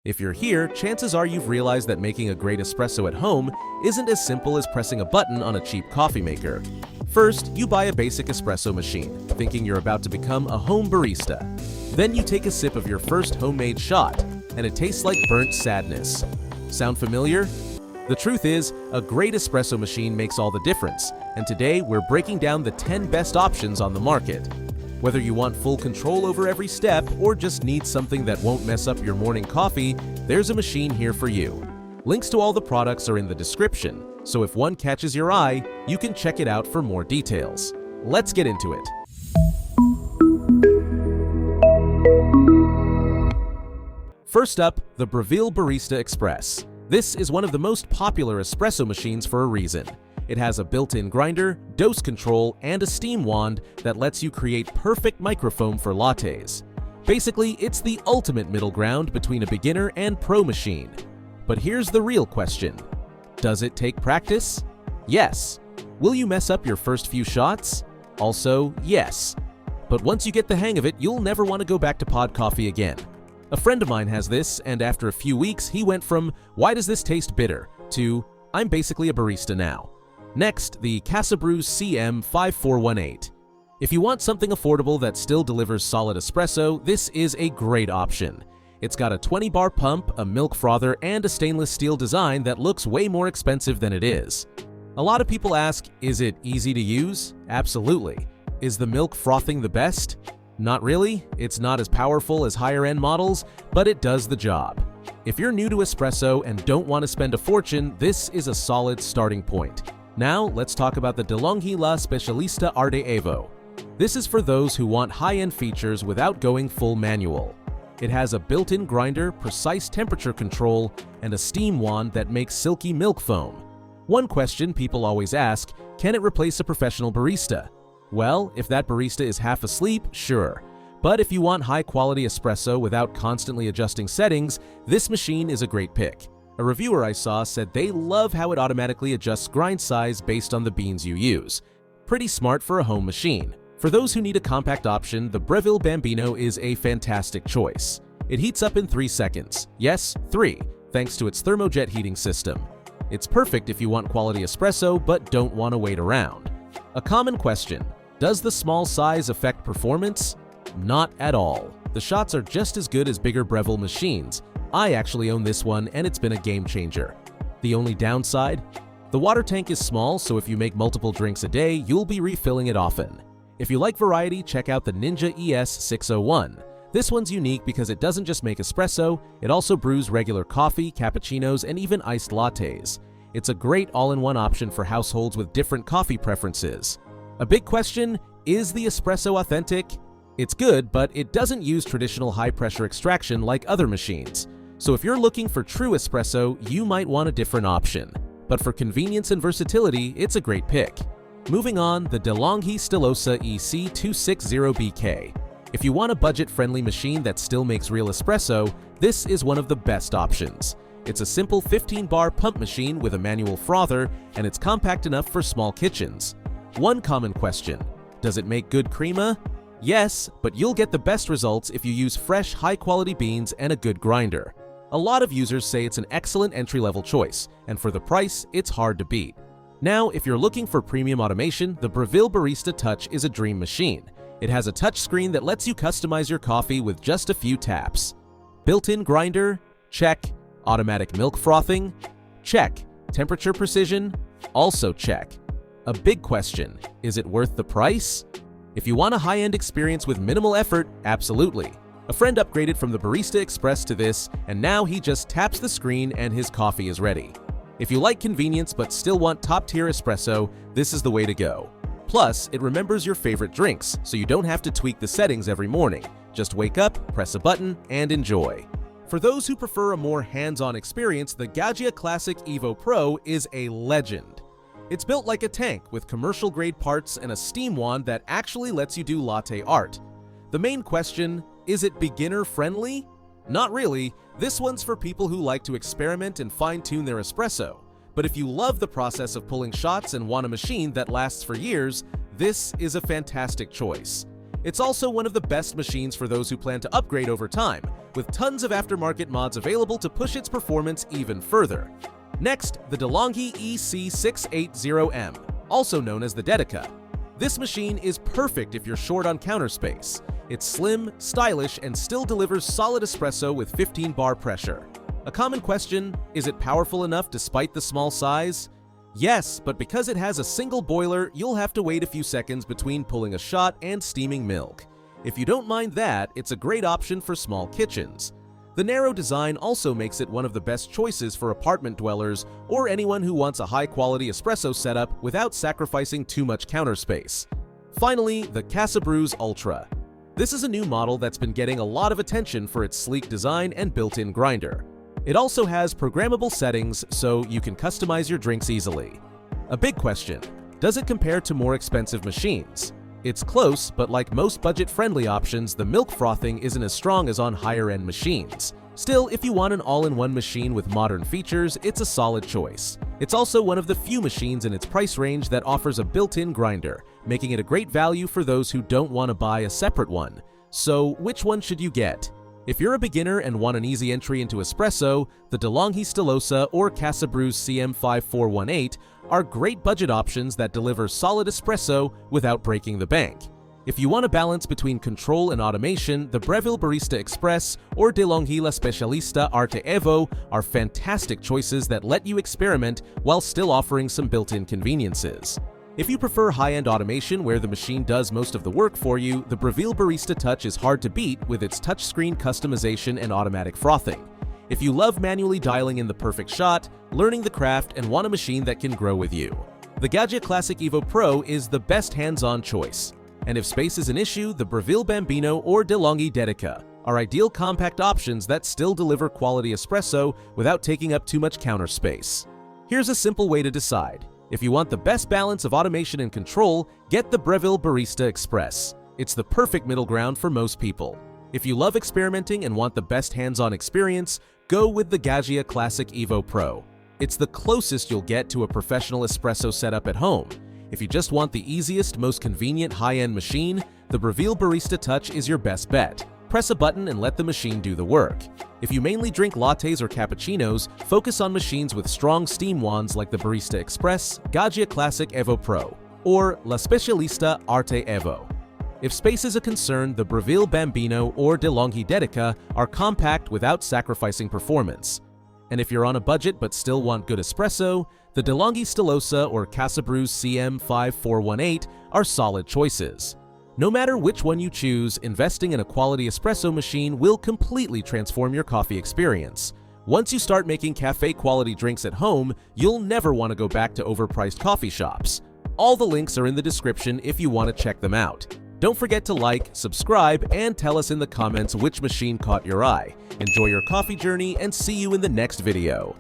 If you're here, chances are you've realized that making a great espresso at home isn't as simple as pressing a button on a cheap coffee maker. First, you buy a basic espresso machine, thinking you're about to become a home barista. Then you take a sip of your first homemade shot, and it tastes like burnt sadness. Sound familiar? The truth is, a great espresso machine makes all the difference, and today we're breaking down the 10 best options on the market. Whether you want full control over every step or just need something that won't mess up your morning coffee, there's a machine here for you. Links to all the products are in the description, so if one catches your eye, you can check it out for more details. Let's get into it. First up, the Breville Barista Express. This is one of the most popular espresso machines for a reason. It has a built-in grinder, dose control, and a steam wand that lets you create perfect microfoam for lattes. Basically, it's the ultimate middle ground between a beginner and pro machine. But here's the real question. Does it take practice? Yes. Will you mess up your first few shots? Also, yes. But once you get the hang of it, you'll never want to go back to pod coffee again. A friend of mine has this, and after a few weeks, he went from, "Why does this taste bitter?" to, "I'm basically a barista now." Next, the Casabrews CM 5418. If you want something affordable that still delivers solid espresso, this is a great option. It's got a 20-bar pump, a milk frother, and a stainless steel design that looks way more expensive than it is. A lot of people ask, is it easy to use? Absolutely. Is the milk frothing the best? Not really. It's not as powerful as higher-end models, but it does the job. If you're new to espresso and don't want to spend a fortune, this is a solid starting point. Now, let's talk about the Dedica Specialista Arte EVO. This is for those who want high-end features without going full manual. It has a built-in grinder, precise temperature control, and a steam wand that makes silky milk foam. One question people always ask, can it replace a professional barista? Well, if that barista is half asleep, sure. But if you want high-quality espresso without constantly adjusting settings, this machine is a great pick. A reviewer I saw said they love how it automatically adjusts grind size based on the beans you use. Pretty smart for a home machine. For those who need a compact option, the Breville Bambino is a fantastic choice. It heats up in 3 seconds. Yes, 3, thanks to its thermojet heating system. It's perfect if you want quality espresso but don't want to wait around. A common question, does the small size affect performance? Not at all. The shots are just as good as bigger Breville machines. I actually own this one and it's been a game changer. The only downside? The water tank is small, so if you make multiple drinks a day, you'll be refilling it often. If you like variety, check out the Ninja ES601. This one's unique because it doesn't just make espresso, it also brews regular coffee, cappuccinos, and even iced lattes. It's a great all-in-one option for households with different coffee preferences. A big question, is the espresso authentic? It's good, but it doesn't use traditional high-pressure extraction like other machines. So if you're looking for true espresso, you might want a different option. But for convenience and versatility, it's a great pick. Moving on, the Dedica Stilosa EC260BK. If you want a budget-friendly machine that still makes real espresso, this is one of the best options. It's a simple 15-bar pump machine with a manual frother, and it's compact enough for small kitchens. One common question, does it make good crema? Yes, but you'll get the best results if you use fresh, high-quality beans and a good grinder. A lot of users say it's an excellent entry-level choice, and for the price, it's hard to beat. Now, if you're looking for premium automation, the Breville Barista Touch is a dream machine. It has a touch screen that lets you customize your coffee with just a few taps. Built-in grinder? Check. Automatic milk frothing? Check. Temperature precision? Also check. A big question, is it worth the price? If you want a high-end experience with minimal effort, absolutely. A friend upgraded from the Barista Express to this, and now he just taps the screen and his coffee is ready. If you like convenience but still want top-tier espresso, this is the way to go. Plus, it remembers your favorite drinks, so you don't have to tweak the settings every morning. Just wake up, press a button, and enjoy. For those who prefer a more hands-on experience, the Gaggia Classic EVO Pro is a legend. It's built like a tank with commercial-grade parts and a steam wand that actually lets you do latte art. The main question, is it beginner-friendly? Not really. This one's for people who like to experiment and fine-tune their espresso. But if you love the process of pulling shots and want a machine that lasts for years, this is a fantastic choice. It's also one of the best machines for those who plan to upgrade over time, with tons of aftermarket mods available to push its performance even further. Next, the DeLonghi EC680M, also known as the Dedica. This machine is perfect if you're short on counter space. It's slim, stylish, and still delivers solid espresso with 15 bar pressure. A common question, is it powerful enough despite the small size? Yes, but because it has a single boiler, you'll have to wait a few seconds between pulling a shot and steaming milk. If you don't mind that, it's a great option for small kitchens. The narrow design also makes it one of the best choices for apartment dwellers or anyone who wants a high-quality espresso setup without sacrificing too much counter space. Finally, the Casabrews Ultra. This is a new model that's been getting a lot of attention for its sleek design and built-in grinder. It also has programmable settings so you can customize your drinks easily. A big question, does it compare to more expensive machines? It's close, but like most budget-friendly options, the milk frothing isn't as strong as on higher-end machines. Still, if you want an all-in-one machine with modern features, it's a solid choice. It's also one of the few machines in its price range that offers a built-in grinder, making it a great value for those who don't want to buy a separate one. So, which one should you get? If you're a beginner and want an easy entry into espresso, the DeLonghi Stilosa or Casabrews CM 5418 are great budget options that deliver solid espresso without breaking the bank. If you want a balance between control and automation, the Breville Barista Express or DeLonghi La Specialista Arte EVO are fantastic choices that let you experiment while still offering some built-in conveniences. If you prefer high-end automation where the machine does most of the work for you, the Breville Barista Touch is hard to beat with its touchscreen customization and automatic frothing. If you love manually dialing in the perfect shot, learning the craft, and want a machine that can grow with you, the Gaggia Classic EVO Pro is the best hands-on choice. And if space is an issue, the Breville Bambino or DeLonghi Dedica are ideal compact options that still deliver quality espresso without taking up too much counter space. Here's a simple way to decide. If you want the best balance of automation and control, get the Breville Barista Express. It's the perfect middle ground for most people. If you love experimenting and want the best hands-on experience, go with the Gaggia Classic EVO Pro. It's the closest you'll get to a professional espresso setup at home. If you just want the easiest, most convenient high-end machine, the Breville Barista Touch is your best bet. Press a button and let the machine do the work. If you mainly drink lattes or cappuccinos, focus on machines with strong steam wands like the Barista Express, Gaggia Classic EVO Pro, or La Specialista Arte EVO. If space is a concern, the Breville Bambino or DeLonghi Dedica are compact without sacrificing performance. And if you're on a budget but still want good espresso, the DeLonghi Stilosa or Casabrews CM 5418 are solid choices. No matter which one you choose, investing in a quality espresso machine will completely transform your coffee experience. Once you start making cafe-quality drinks at home, you'll never want to go back to overpriced coffee shops. All the links are in the description if you want to check them out. Don't forget to like, subscribe, and tell us in the comments which machine caught your eye. Enjoy your coffee journey and see you in the next video.